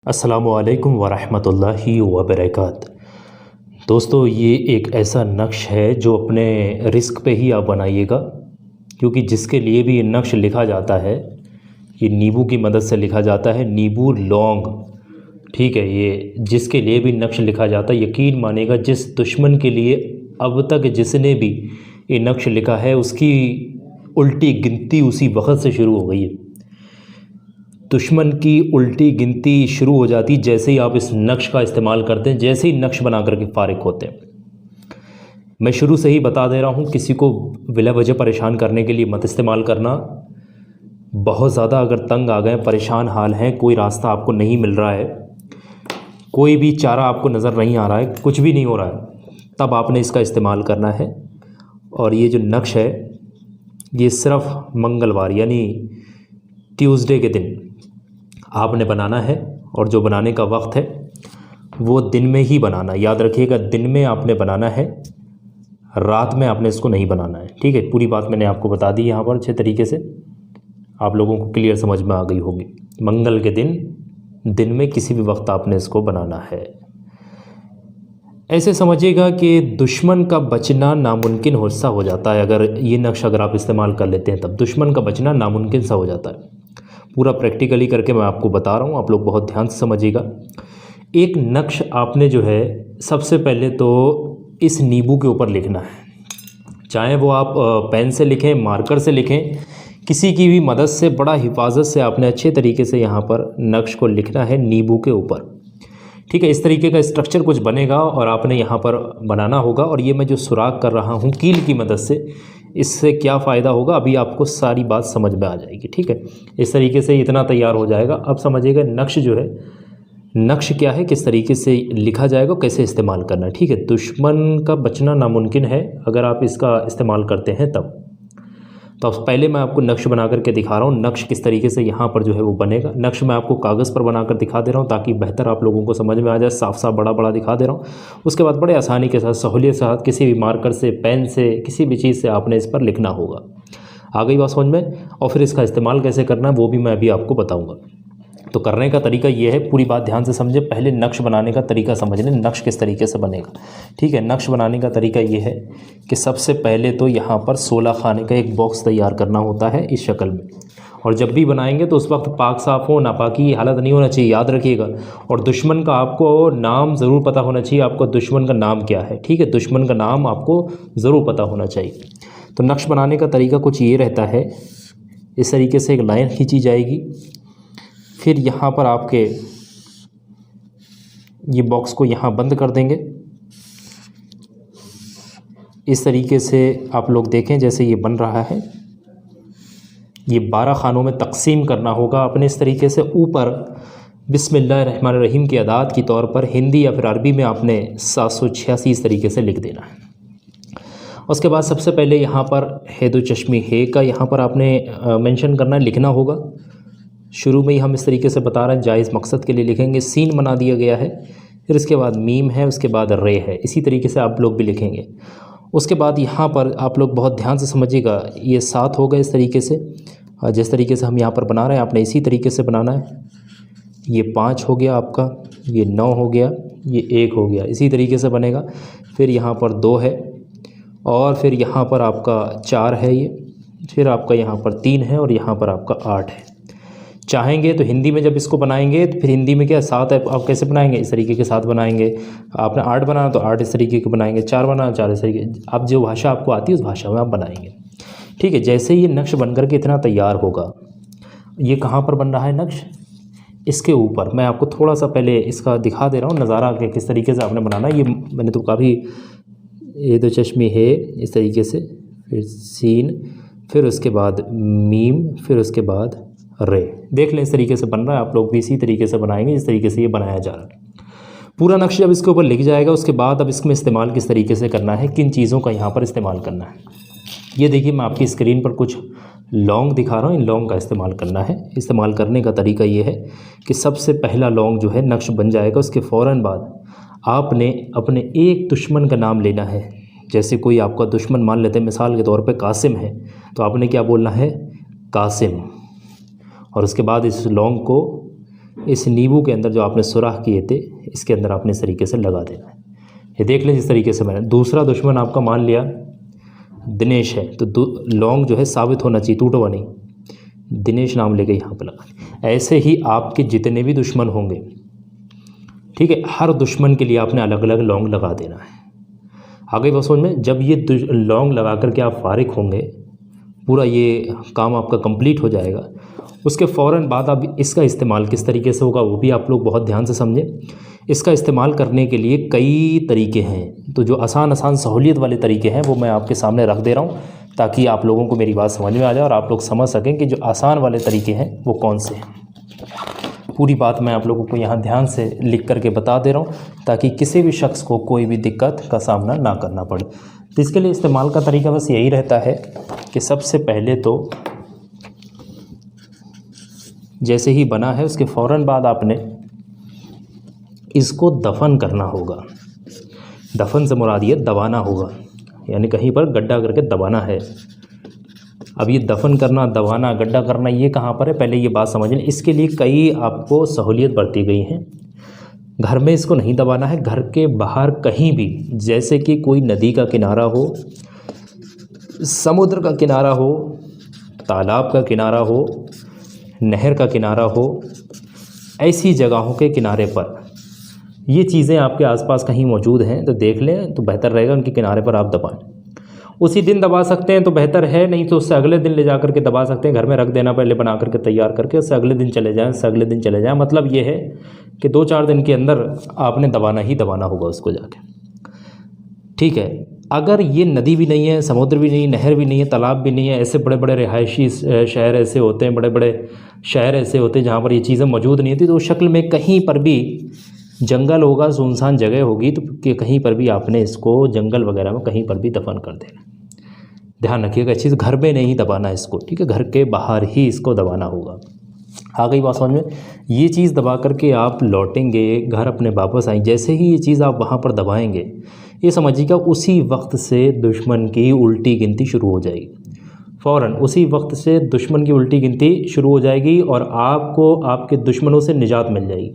अस्सलामुअलैकुम वरहमतुल्लाहि वबरकात। दोस्तों, ये एक ऐसा नक्श है जो अपने रिस्क पे ही आप बनाइएगा, क्योंकि जिसके लिए भी ये नक्श लिखा जाता है ये नींबू की मदद से लिखा जाता है। नींबू लौंग, ठीक है। ये जिसके लिए भी नक्श लिखा जाता है, यकीन मानेगा जिस दुश्मन के लिए अब तक जिसने भी ये नक्श लिखा है उसकी उल्टी गिनती उसी वक्त से शुरू हो गई है। दुश्मन की उल्टी गिनती शुरू हो जाती जैसे ही आप इस नक्श का इस्तेमाल करते हैं, जैसे ही नक्श बना करके फ़ारिग होते हैं। मैं शुरू से ही बता दे रहा हूँ, किसी को बिला वजह परेशान करने के लिए मत इस्तेमाल करना। बहुत ज़्यादा अगर तंग आ गए, परेशान हाल हैं, कोई रास्ता आपको नहीं मिल रहा है, कोई भी चारा आपको नज़र नहीं आ रहा है, कुछ भी नहीं हो रहा है, तब आपने इसका इस्तेमाल करना है। और ये जो नक्श है ये सिर्फ मंगलवार यानी ट्यूसडे के दिन आपने बनाना है, और जो बनाने का वक्त है वो दिन में ही बनाना। याद रखिएगा, दिन में आपने बनाना है, रात में आपने इसको नहीं बनाना है, ठीक है। पूरी बात मैंने आपको बता दी यहाँ पर अच्छे तरीके से, आप लोगों को क्लियर समझ में आ गई होगी। मंगल के दिन में किसी भी वक्त आपने इसको बनाना है। ऐसे समझिएगा कि दुश्मन का बचना नामुमकिन हो सा हो जाता है। अगर ये नक्श अगर आप इस्तेमाल कर लेते हैं तब दुश्मन का बचना नामुमकिन सा हो जाता है। पूरा प्रैक्टिकली करके मैं आपको बता रहा हूँ, आप लोग बहुत ध्यान से समझिएगा। एक नक्श आपने जो है सबसे पहले तो इस नींबू के ऊपर लिखना है, चाहे वो आप पेन से लिखें, मार्कर से लिखें, किसी की भी मदद से बड़ा हिफाजत से आपने अच्छे तरीके से यहाँ पर नक्श को लिखना है नींबू के ऊपर, ठीक है। इस तरीके का स्ट्रक्चर कुछ बनेगा और आपने यहाँ पर बनाना होगा। और ये मैं जो सुराख कर रहा हूँ कील की मदद से, इससे क्या फ़ायदा होगा अभी आपको सारी बात समझ में आ जाएगी, ठीक है। इस तरीके से इतना तैयार हो जाएगा। अब समझिएगा नक्श जो है, नक्श क्या है, किस तरीके से लिखा जाएगा, कैसे इस्तेमाल करना है, ठीक है। दुश्मन का बचना नामुमकिन है अगर आप इसका इस्तेमाल करते हैं तब। तो अब पहले मैं आपको नक्श बना करके दिखा रहा हूँ, नक्श किस तरीके से यहाँ पर जो है वो बनेगा। नक्श मैं आपको कागज़ पर बनाकर दिखा दे रहा हूँ ताकि बेहतर आप लोगों को समझ में आ जाए, साफ साफ बड़ा बड़ा दिखा दे रहा हूँ। उसके बाद बड़े आसानी के साथ, सहूलियत के साथ, किसी भी मार्कर से, पेन से, किसी भी चीज़ से आपने इस पर लिखना होगा। आ गई बात समझ में। और फिर इसका इस्तेमाल कैसे करना है वो भी मैं अभी आपको बताऊँगा। तो करने का तरीका ये है, पूरी बात ध्यान से समझे। पहले नक्श बनाने का तरीका समझ लें, नक्श किस तरीके से बनेगा, ठीक है। नक्श बनाने का तरीका ये है कि सबसे पहले तो यहाँ पर 16 खाने का एक बॉक्स तैयार करना होता है इस शक्ल में। और जब भी बनाएंगे तो उस वक्त पाक साफ़ हो, नापाकी की हालत नहीं होना चाहिए, याद रखिएगा। और दुश्मन का आपको नाम ज़रूर पता होना चाहिए, आपको दुश्मन का नाम क्या है, ठीक है। दुश्मन का नाम आपको ज़रूर पता होना चाहिए। तो नक्श बनाने का तरीका कुछ ये रहता है, इस तरीके से एक लाइन खींची जाएगी, फिर यहाँ पर आपके ये बॉक्स को यहाँ बंद कर देंगे। इस तरीके से आप लोग देखें जैसे ये बन रहा है। ये 12 खानों में तकसीम करना होगा अपने इस तरीके से। ऊपर बिस्मिल्लाहिर्रहमानिर्रहीम की अदाद के तौर पर हिंदी या फिर अरबी में आपने 786 इस तरीके से लिख देना है। उसके बाद सबसे पहले यहाँ पर हैदो चश्मी है का यहाँ पर आपने मेंशन करना है, लिखना होगा। शुरू में ही हम इस तरीके से बता रहे हैं, जायज़ मकसद के लिए लिखेंगे। सीन बना दिया गया है, फिर इसके बाद मीम है, उसके बाद रे है। इसी तरीके से आप लोग भी लिखेंगे। उसके बाद यहाँ पर आप लोग बहुत ध्यान से समझिएगा, ये 7 हो गए इस तरीके से। जिस तरीके से हम यहाँ पर बना रहे हैं आपने इसी तरीके से बनाना है। ये 5 हो गया आपका, ये 9 हो गया, ये 1 हो गया, इसी तरीके से बनेगा। फिर यहाँ पर 2 है, और फिर यहाँ पर आपका 4 है, ये फिर आपका यहाँ पर 3 है, और यहाँ पर आपका 8 है। चाहेंगे तो हिंदी में जब इसको बनाएंगे तो फिर हिंदी में क्या 7 है, आप कैसे बनाएंगे, इस तरीके के 7 बनाएंगे। आपने 8 बनाना तो 8 इस तरीके के बनाएंगे, 4 बनाना 4 इस तरीके, आप जो भाषा आपको आती है उस भाषा में आप बनाएंगे, ठीक है। जैसे ही ये नक्श बन करके इतना तैयार होगा, ये कहाँ पर बन रहा है नक्श, इसके ऊपर। मैं आपको थोड़ा सा पहले इसका दिखा दे रहा हूँ नज़ारा कि किस तरीके से आपने बनाना है। ये मैंने तो काफ़ी, ये तो चश्मे है इस तरीके से, फिर सीन, फिर उसके बाद मीम, फिर उसके बाद रे। देख लें इस तरीके से बन रहा है, आप लोग भी इसी तरीके से बनाएंगे जिस तरीके से ये बनाया जा रहा है। पूरा नक्श जब इसके ऊपर लिख जाएगा उसके बाद अब इसमें इस्तेमाल किस तरीके से करना है, किन चीज़ों का यहाँ पर इस्तेमाल करना है। ये देखिए, मैं आपकी स्क्रीन पर कुछ लौंग दिखा रहा हूँ, इन लौंग का इस्तेमाल करना है। इस्तेमाल करने का तरीका ये है कि सबसे पहला लौंग जो है नक्श बन जाएगा, उसके फ़ौरन बाद आपने अपने एक दुश्मन का नाम लेना है। जैसे कोई आपका दुश्मन मान लेते हैं मिसाल के तौर पे कासिम है, तो आपने क्या बोलना है, कासिम। और उसके बाद इस लौंग को इस नींबू के अंदर जो आपने सुराख किए थे इसके अंदर आपने इस तरीके से लगा देना है। ये देख लें जिस तरीके से मैंने, दूसरा दुश्मन आपका मान लिया दिनेश है, तो लौंग जो है साबित होना चाहिए, टूटा नहीं, दिनेश नाम लेके यहाँ पर लगा। ऐसे ही आपके जितने भी दुश्मन होंगे, ठीक है, हर दुश्मन के लिए आपने अलग अलग लौंग लगा देना है। आगे बस समझ में, जब ये लौंग लगा करके आप फारिग होंगे, पूरा ये काम आपका कंप्लीट हो जाएगा, उसके फ़ौरन बाद अब इसका इस्तेमाल किस तरीके से होगा वो भी आप लोग बहुत ध्यान से समझें। इसका इस्तेमाल करने के लिए कई तरीके हैं, तो जो आसान सहूलियत वाले तरीके हैं वो मैं आपके सामने रख दे रहा हूँ ताकि आप लोगों को मेरी बात समझ में आ जाए और आप लोग समझ सकें कि जो आसान वाले तरीके हैं वो कौन से हैं। पूरी बात मैं आप लोगों को यहाँ ध्यान से लिख करके बता दे रहा हूँ ताकि किसी भी शख्स को कोई भी दिक्कत का सामना ना करना पड़े। तो इसके लिए इस्तेमाल का तरीका बस यही रहता है कि सबसे पहले तो जैसे ही बना है उसके फ़ौरन बाद आपने इसको दफन करना होगा। दफन से मुराद ये दबाना होगा, यानी कहीं पर गड्ढा करके दबाना है। अब ये दफन करना, दबाना, गड्ढा करना ये कहाँ पर है, पहले ये बात समझ लें। इसके लिए कई आपको सहूलियत बरती गई हैं। घर में इसको नहीं दबाना है, घर के बाहर कहीं भी, जैसे कि कोई नदी का किनारा हो, समुद्र का किनारा हो, तालाब का किनारा हो, नहर का किनारा हो, ऐसी जगहों के किनारे पर ये चीज़ें आपके आसपास कहीं मौजूद हैं तो देख लें, तो बेहतर रहेगा उनके किनारे पर आप दबाएं। उसी दिन दबा सकते हैं तो बेहतर है, नहीं तो उससे अगले दिन ले जा करके दबा सकते हैं। घर में रख देना पहले बना करके तैयार करके, उससे अगले दिन चले जाएँ, उससे अगले दिन चले जाएँ। मतलब ये है कि 2-4 दिन के अंदर आपने दबाना ही दबाना होगा उसको जाके, ठीक है। अगर ये नदी भी नहीं है, समुद्र भी नहीं, नहर भी नहीं है, तालाब भी नहीं है, ऐसे बड़े बड़े रिहायशी शहर ऐसे होते हैं, बड़े बड़े शहर ऐसे होते हैं जहाँ पर ये चीज़ें मौजूद नहीं होती, तो उस शक्ल में कहीं पर भी जंगल होगा, सुनसान जगह होगी, तो कहीं पर भी आपने इसको जंगल वगैरह में कहीं पर भी दफन कर देना। ध्यान रखिएगा इस चीज़, घर में नहीं दबाना इसको, ठीक है, घर के बाहर ही इसको दबाना होगा। आ गई बात समझ में। ये चीज़ दबा करके आप लौटेंगे घर, अपने वापस आएंगे, जैसे ही ये चीज़ आप वहाँ पर दबाएंगे, ये समझिएगा उसी वक्त से दुश्मन की उल्टी गिनती शुरू हो जाएगी। फ़ौरन उसी वक्त से दुश्मन की उल्टी गिनती शुरू हो जाएगी और आपको आपके दुश्मनों से निजात मिल जाएगी।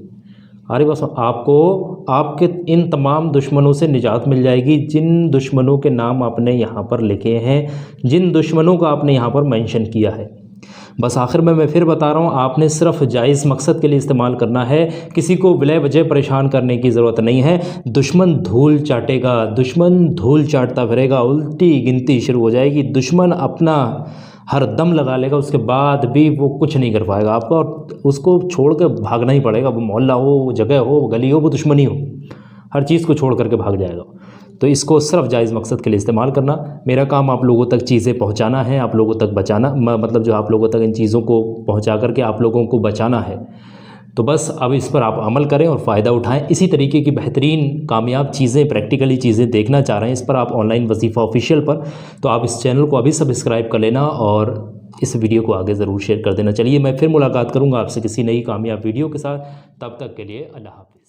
अरे बस आपको आपके इन तमाम दुश्मनों से निजात मिल जाएगी जिन दुश्मनों के नाम आपने यहाँ पर लिखे हैं, जिन दुश्मनों का आपने यहाँ पर मेंशन किया है। बस आखिर में मैं फिर बता रहा हूँ, आपने सिर्फ जायज़ मकसद के लिए इस्तेमाल करना है, किसी को बिला वजह परेशान करने की ज़रूरत नहीं है। दुश्मन धूल चाटेगा, दुश्मन धूल चाटता फिरेगा, उल्टी गिनती शुरू हो जाएगी, दुश्मन अपना हर दम लगा लेगा, उसके बाद भी वो कुछ नहीं कर पाएगा आपका, और उसको छोड़ कर भागना ही पड़ेगा। वो मोहल्ला हो, वो जगह हो, वो गली हो, वो दुश्मनी हो, हर चीज़ को छोड़ करके भाग जाएगा। तो इसको सिर्फ जायज़ मकसद के लिए इस्तेमाल करना। मेरा काम आप लोगों तक चीज़ें पहुंचाना है, आप लोगों तक बचाना, मतलब जो आप लोगों तक इन चीज़ों को पहुंचा करके आप लोगों को बचाना है। तो बस अब इस पर आप अमल करें और फ़ायदा उठाएं। इसी तरीके की बेहतरीन कामयाब चीज़ें, प्रैक्टिकली चीज़ें देखना चाह रहे हैं इस पर आप ऑनलाइन वजीफ़ा ऑफिशियल पर, तो आप इस चैनल को अभी सब्सक्राइब कर लेना और इस वीडियो को आगे ज़रूर शेयर कर देना। चलिए मैं फिर मुलाकात करूँगा आपसे किसी नई कामयाब वीडियो के साथ, तब तक के लिए अल्लाह हाफ़िज़।